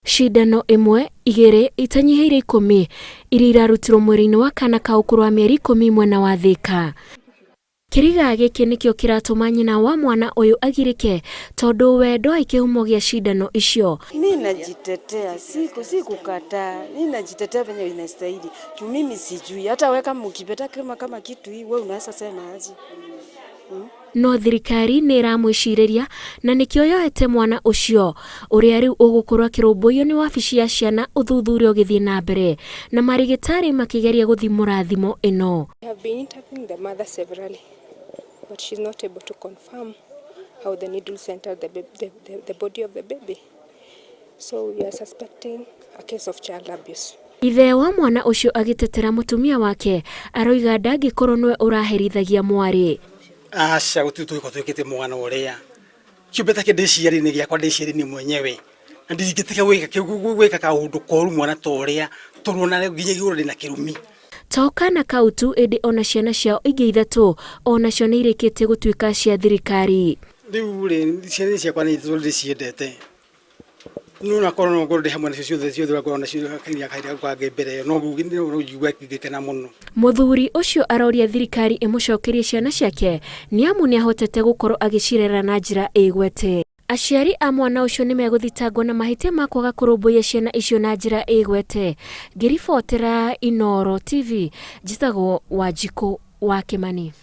Ciindano imwe, igiri, itanyihiire 10 iria irarutirwo mwiri-ini wa kaana ka ukuru wa mieri 10 mwena wa Thika. Kiriga giki nikio kiratuma nyina wa mwana uyu agirike tondu wendo aikihumo gia ciindano icio. Mimi najitetea, sikukataa. Mimi najitetea venye inastahili. Mimi sijui hata weka mukipeta kama kitu hii wewe unaweza sema aje. No thirikari ni iramwiciriria na nikio yoete mwana ucio uria riu ugukorwo kirumbuyo ni wabici ya ciana uthuthuria ugithie na mbere na marigitari makigeria guthimura thimo ino. I have been interviewing the mother severally, but she's not able to confirm how the needles entered the body of the baby. So we are suspecting a case of child abuse. Ithe wa mwana ucio agitetera mutumia wake aroiga ndangikorwo nwe uraherithagia mwari. Aca gututwiko twikite mwana uria kiubeta kidiciari ni giakwa ndiciari ni mwenyewe na ndigiteka gwika kaundu koru mwana toria turona nginya iguru na kirumi toka na kautu edi ona ciana ciao ingi ithatu ona cio ni irikite gutwika cia thirikari. Riu ciana ciakwa ni ndiciendete nuna korona ngorode hamwe nacio ciothe korona cio karia kwa mbere no ngugwa kigikena muno. Muthuri ucio aroria thirikari imucokerie ciana ciake ni amu ni ahotete gukorwo agicirera na njira igwete. Aciari a mwana ucio ni maguthitangwo na mahitia ma kwaga kurumbuyia ciana icio na njira igwete. Ngiribotera Inooro TV, njitagwo Wanjiku wa Kimani.